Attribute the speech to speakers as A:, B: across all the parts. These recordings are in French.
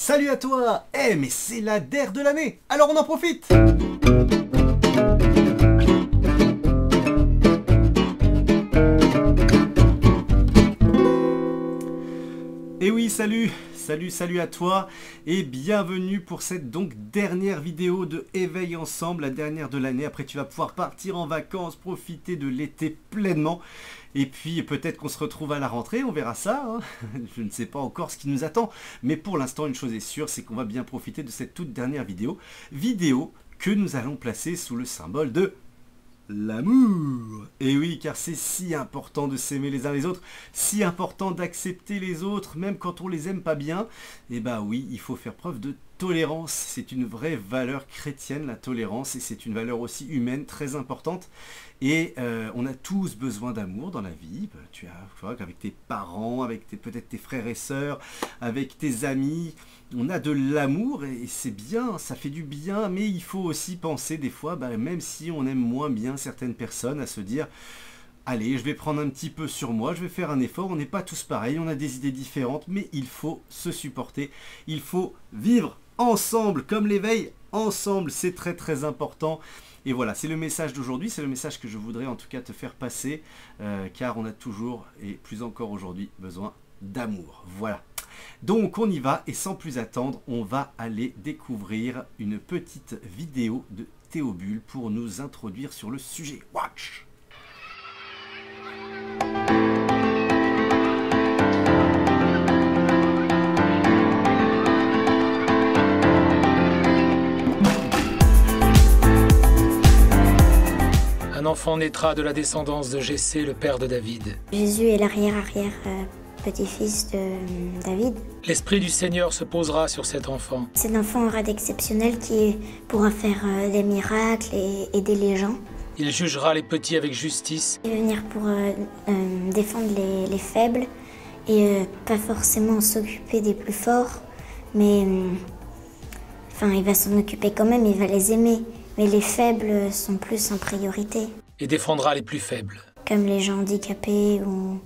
A: Salut à toi! Mais c'est la DER de l'année! Alors on en profite! Et oui, salut à toi et bienvenue pour cette donc dernière vidéo de Éveil Ensemble, la dernière de l'année. Après tu vas pouvoir partir en vacances, profiter de l'été pleinement et puis peut-être qu'on se retrouve à la rentrée, on verra ça, hein. Je ne sais pas encore ce qui nous attend, mais pour l'instant une chose est sûre, c'est qu'on va bien profiter de cette toute dernière vidéo que nous allons placer sous le symbole de l'amour. Et oui, car c'est si important de s'aimer les uns les autres, si important d'accepter les autres, même quand on les aime pas bien. Et bah oui, il faut faire preuve de tolérance. C'est une vraie valeur chrétienne, la tolérance, et c'est une valeur aussi humaine très importante. Et on a tous besoin d'amour dans la vie. Tu vois, avec tes parents, avec peut-être tes frères et sœurs, avec tes amis. On a de l'amour et c'est bien, ça fait du bien, mais il faut aussi penser des fois, même si on aime moins bien certaines personnes, à se dire allez, je vais prendre un petit peu sur moi, je vais faire un effort, on n'est pas tous pareils, on a des idées différentes, mais il faut se supporter, il faut vivre ensemble, comme l'éveil, ensemble, c'est très très important. Et voilà, c'est le message d'aujourd'hui, c'est le message que je voudrais en tout cas te faire passer, car on a toujours, et plus encore aujourd'hui, besoin d'amour. Voilà. Donc on y va, et sans plus attendre, on va aller découvrir une petite vidéo de Théobule pour nous introduire sur le sujet. Watch!
B: Un enfant naîtra de la descendance de Jessé, le père de David.
C: Jésus est l'arrière-arrière petit-fils de David.
B: L'Esprit du Seigneur se posera sur cet enfant.
C: Cet enfant aura d'exceptionnel qui pourra faire des miracles et aider les gens.
B: Il jugera les petits avec justice.
C: Il va venir pour défendre les faibles et pas forcément s'occuper des plus forts, mais il va s'en occuper quand même, il va les aimer. Mais les faibles sont plus en priorité.
B: Et défendra les plus faibles.
C: Comme les gens handicapés ou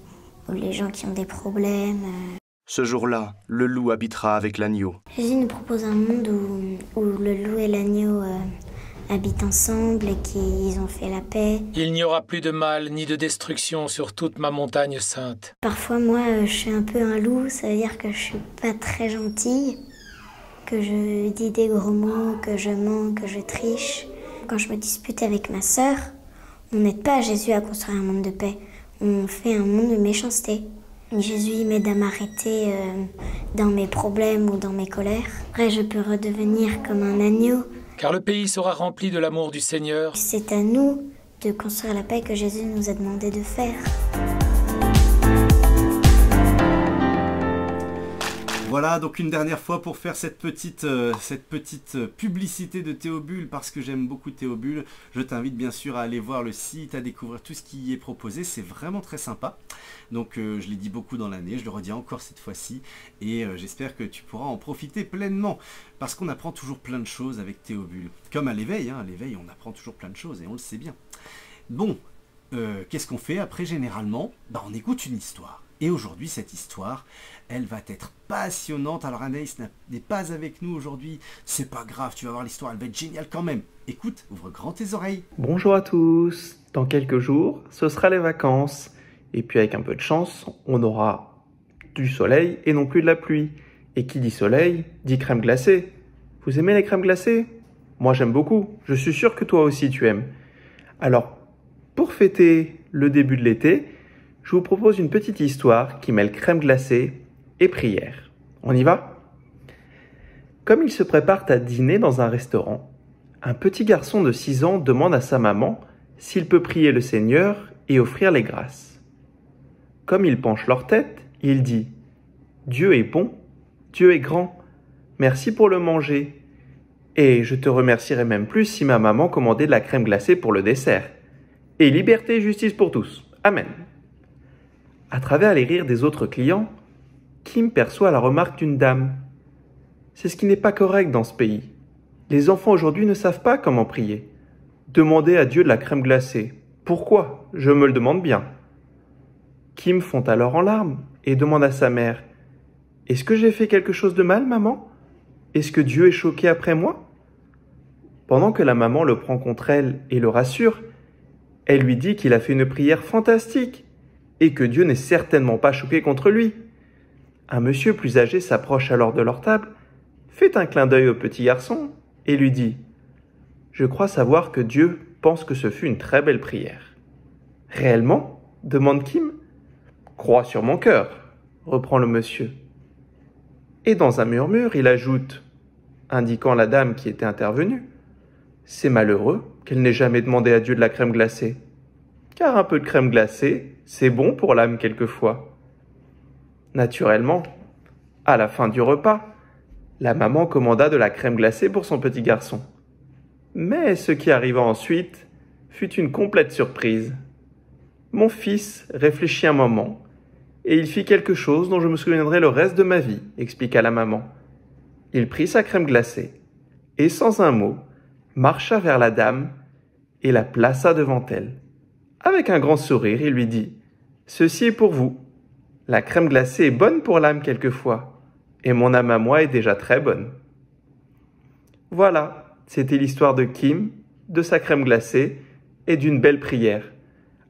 C: les gens qui ont des problèmes.
D: Ce jour-là, le loup habitera avec l'agneau.
C: Jésus nous propose un monde où le loup et l'agneau habitent ensemble et qu'ils ont fait la paix.
B: Il n'y aura plus de mal ni de destruction sur toute ma montagne sainte.
C: Parfois, moi, je suis un peu un loup, ça veut dire que je suis pas très gentille, que je dis des gros mots, que je mens, que je triche. Quand je me dispute avec ma sœur, on n'aide pas Jésus à construire un monde de paix. On fait un monde de méchanceté. Jésus m'aide à m'arrêter dans mes problèmes ou dans mes colères. Après, je peux redevenir comme un agneau.
B: Car le pays sera rempli de l'amour du Seigneur.
C: C'est à nous de construire la paix que Jésus nous a demandé de faire.
A: Voilà, donc une dernière fois pour faire cette petite publicité de Théobule, parce que j'aime beaucoup Théobule. Je t'invite bien sûr à aller voir le site, à découvrir tout ce qui y est proposé. C'est vraiment très sympa. Donc je l'ai dit beaucoup dans l'année, je le redis encore cette fois-ci. Et j'espère que tu pourras en profiter pleinement. Parce qu'on apprend toujours plein de choses avec Théobule. Comme à l'éveil, hein, à l'éveil on apprend toujours plein de choses et on le sait bien. Bon, qu'est-ce qu'on fait après généralement? On écoute une histoire. Et aujourd'hui, cette histoire, elle va être passionnante. Alors Anaïs n'est pas avec nous aujourd'hui. C'est pas grave, tu vas voir l'histoire, elle va être géniale quand même. Écoute, ouvre grand tes oreilles.
E: Bonjour à tous. Dans quelques jours, ce sera les vacances. Et puis avec un peu de chance, on aura du soleil et non plus de la pluie. Et qui dit soleil, dit crème glacée. Vous aimez les crèmes glacées? Moi j'aime beaucoup. Je suis sûr que toi aussi tu aimes. Alors, pour fêter le début de l'été, je vous propose une petite histoire qui mêle crème glacée et prière. On y va? Comme ils se préparent à dîner dans un restaurant, un petit garçon de 6 ans demande à sa maman s'il peut prier le Seigneur et offrir les grâces. Comme ils penchent leur tête, il dit « Dieu est bon, Dieu est grand, merci pour le manger. Et je te remercierai même plus si ma maman commandait de la crème glacée pour le dessert. Et liberté et justice pour tous. Amen. » À travers les rires des autres clients, Kim perçoit la remarque d'une dame. C'est ce qui n'est pas correct dans ce pays. Les enfants aujourd'hui ne savent pas comment prier. Demander à Dieu de la crème glacée. Pourquoi? Je me le demande bien. Kim fond alors en larmes et demande à sa mère « Est-ce que j'ai fait quelque chose de mal, maman? Est-ce que Dieu est choqué après moi? Pendant que la maman le prend contre elle et le rassure, elle lui dit qu'il a fait une prière fantastique et que Dieu n'est certainement pas choqué contre lui. Un monsieur plus âgé s'approche alors de leur table, fait un clin d'œil au petit garçon et lui dit « Je crois savoir que Dieu pense que ce fut une très belle prière. »« Réellement ?» demande Kim. « Crois sur mon cœur, » reprend le monsieur. Et dans un murmure, il ajoute, indiquant la dame qui était intervenue, « C'est malheureux qu'elle n'ait jamais demandé à Dieu de la crème glacée. Car un peu de crème glacée, c'est bon pour l'âme quelquefois. » Naturellement, à la fin du repas, la maman commanda de la crème glacée pour son petit garçon. Mais ce qui arriva ensuite fut une complète surprise. Mon fils réfléchit un moment, et il fit quelque chose dont je me souviendrai le reste de ma vie, expliqua la maman. Il prit sa crème glacée, et sans un mot, marcha vers la dame et la plaça devant elle. Avec un grand sourire, il lui dit « Ceci est pour vous. La crème glacée est bonne pour l'âme quelquefois, et mon âme à moi est déjà très bonne. » Voilà, c'était l'histoire de Kim, de sa crème glacée et d'une belle prière.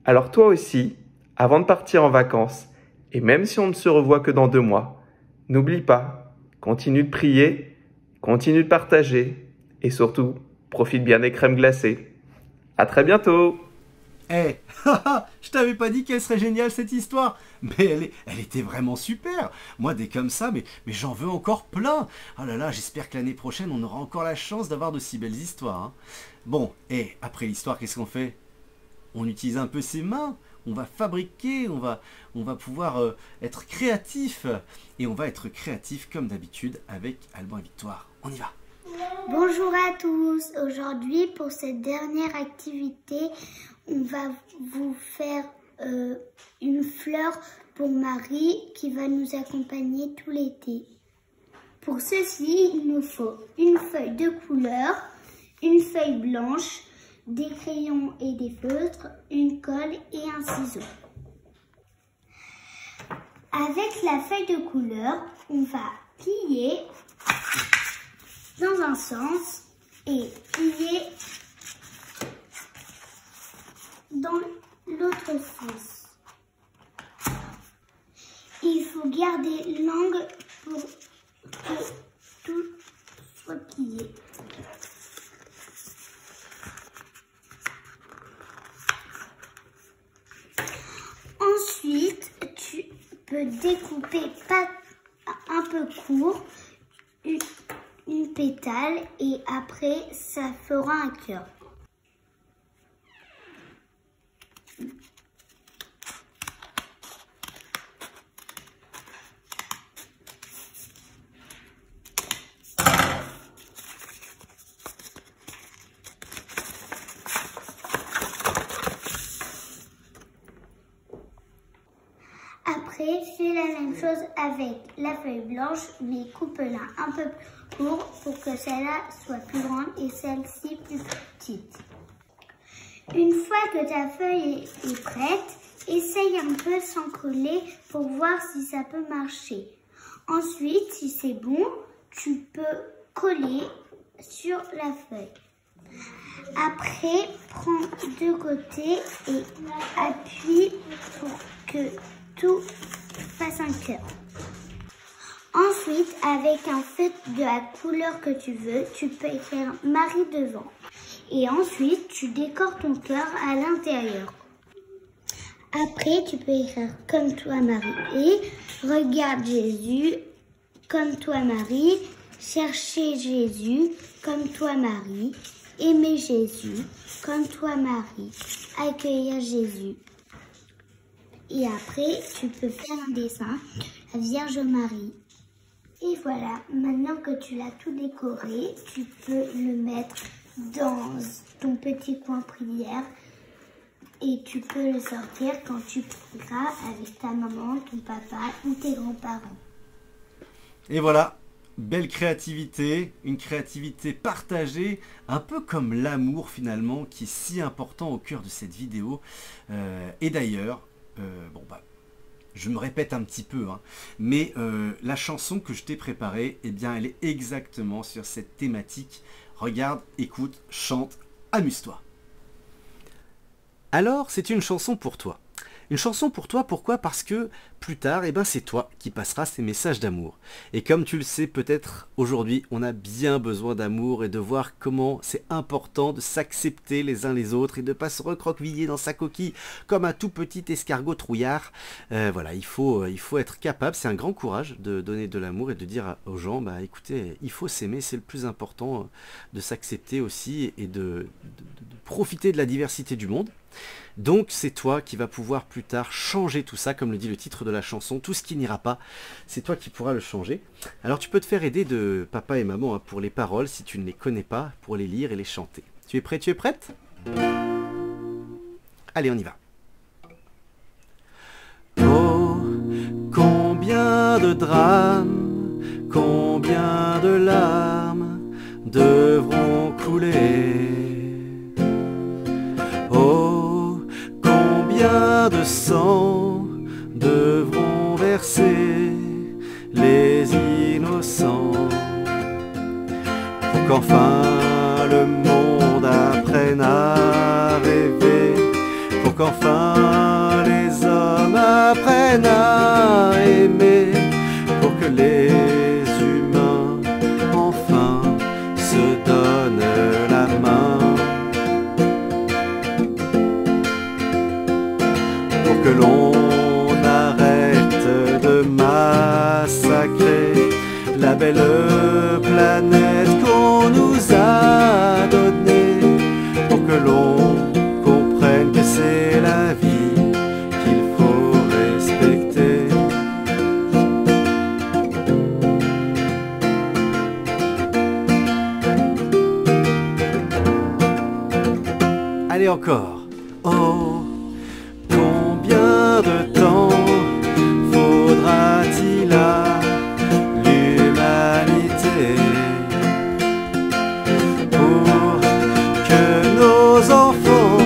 E: Alors toi aussi, avant de partir en vacances, et même si on ne se revoit que dans 2 mois, n'oublie pas, continue de prier, continue de partager, et surtout, profite bien des crèmes glacées. À très bientôt!
A: Eh, je t'avais pas dit qu'elle serait géniale cette histoire, mais elle était vraiment super. Moi des comme ça, mais j'en veux encore plein. Oh là là, j'espère que l'année prochaine on aura encore la chance d'avoir de si belles histoires. Hein. Bon, et après l'histoire, qu'est-ce qu'on fait? On utilise un peu ses mains, on va fabriquer, on va pouvoir être créatif. Et on va être créatif comme d'habitude avec Alban et Victoire. On y va.
C: Bonjour à tous. Aujourd'hui, pour cette dernière activité, on va vous faire une fleur pour Marie qui va nous accompagner tout l'été. Pour ceci, il nous faut une feuille de couleur, une feuille blanche, des crayons et des feutres, une colle et un ciseau. Avec la feuille de couleur, on va plier dans un sens et plier dans l'autre sens. Il faut garder l'angle pour que tout soit plié. Ensuite, tu peux découper un peu court une pétale et après ça fera un cœur. Après, fais la même chose avec la feuille blanche, mais coupe-la un peu plus court pour que celle-là soit plus grande et celle-ci plus petite. Une fois que ta feuille est prête, essaye un peu sans coller pour voir si ça peut marcher. Ensuite, si c'est bon, tu peux coller sur la feuille. Après, prends 2 côtés et appuie pour que tout fasse un cœur. Ensuite, avec un feutre de la couleur que tu veux, tu peux écrire Marie devant. Et ensuite, tu décores ton cœur à l'intérieur. Après, tu peux écrire comme toi Marie et regarde Jésus comme toi Marie, chercher Jésus comme toi Marie, aimer Jésus comme toi Marie, accueillir Jésus. Et après, tu peux faire un dessin, la Vierge Marie. Et voilà, maintenant que tu l'as tout décoré, tu peux le mettre dans ton petit coin prière et tu peux le sortir quand tu prieras avec ta maman, ton papa ou tes grands-parents.
A: Et voilà, belle créativité, une créativité partagée, un peu comme l'amour finalement qui est si important au cœur de cette vidéo. Et d'ailleurs, je me répète un petit peu, hein, mais la chanson que je t'ai préparée, eh bien, elle est exactement sur cette thématique. Regarde, écoute, chante, amuse-toi. Alors, c'est une chanson pour toi. Une chanson pour toi, pourquoi? Parce que plus tard, eh ben, c'est toi qui passeras ces messages d'amour. Et comme tu le sais peut-être, aujourd'hui, on a bien besoin d'amour et de voir comment c'est important de s'accepter les uns les autres et de ne pas se recroqueviller dans sa coquille comme un tout petit escargot trouillard. Voilà, il faut être capable, c'est un grand courage de donner de l'amour et de dire aux gens, bah écoutez, il faut s'aimer, c'est le plus important, de s'accepter aussi et de profiter de la diversité du monde. Donc c'est toi qui vas pouvoir plus tard changer tout ça, comme le dit le titre de la chanson, tout ce qui n'ira pas, c'est toi qui pourras le changer. Alors tu peux te faire aider de papa et maman, hein, pour les paroles, si tu ne les connais pas, pour les lire et les chanter. Tu es prêt, tu es prête? Allez, on y va. Oh, combien de drames, combien de larmes devront couler. Oh, combien de sang devront verser les innocents pour qu'enfin le monde apprenne à rêver, pour qu'enfin les hommes apprennent à aimer, pour que les humains enfin se donnent la main. Que l'on arrête de massacrer la belle planète qu'on nous a donnée, pour que l'on comprenne que c'est la vie qu'il faut respecter. Allez encore. Oh, combien de temps faudra-t-il à l'humanité pour que nos enfants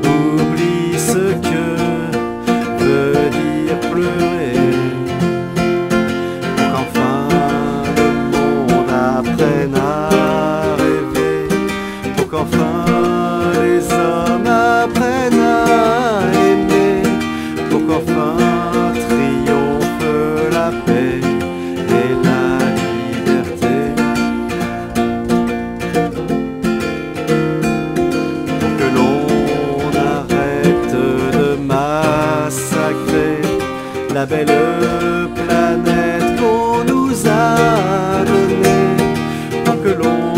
A: oublient ce que veut dire pleurer, pour qu'enfin le monde apprenne à rêver, pour qu'enfin les hommes apprennent à aimer, pour qu'enfin triomphe la paix et la liberté, pour que l'on arrête de massacrer la belle planète qu'on nous a donnée, pour que l'on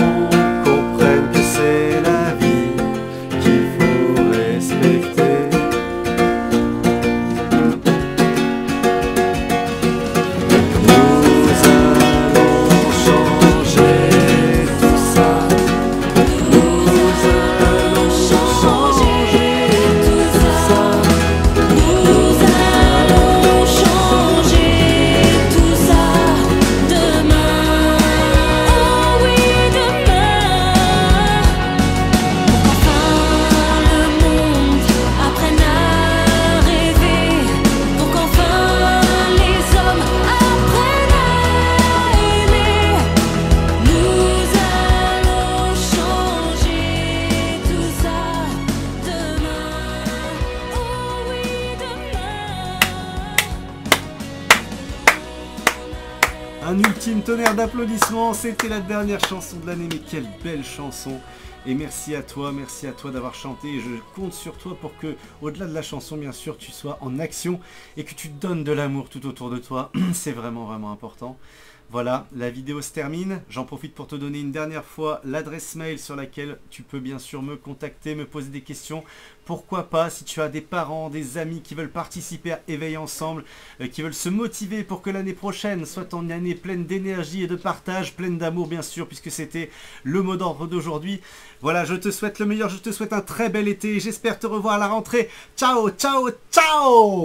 A: comprenne que c'est la vie qu'il faut respecter. Un ultime tonnerre d'applaudissements, c'était la dernière chanson de l'année, mais quelle belle chanson. Et merci à toi d'avoir chanté, et je compte sur toi pour que, au-delà de la chanson bien sûr, tu sois en action et que tu donnes de l'amour tout autour de toi, c'est vraiment important. Voilà, la vidéo se termine. J'en profite pour te donner une dernière fois l'adresse mail sur laquelle tu peux bien sûr me contacter, me poser des questions. Pourquoi pas, si tu as des parents, des amis qui veulent participer à Éveil Ensemble, qui veulent se motiver pour que l'année prochaine soit une année pleine d'énergie et de partage, pleine d'amour bien sûr, puisque c'était le mot d'ordre d'aujourd'hui. Voilà, je te souhaite le meilleur, je te souhaite un très bel été. J'espère te revoir à la rentrée. Ciao, ciao, ciao!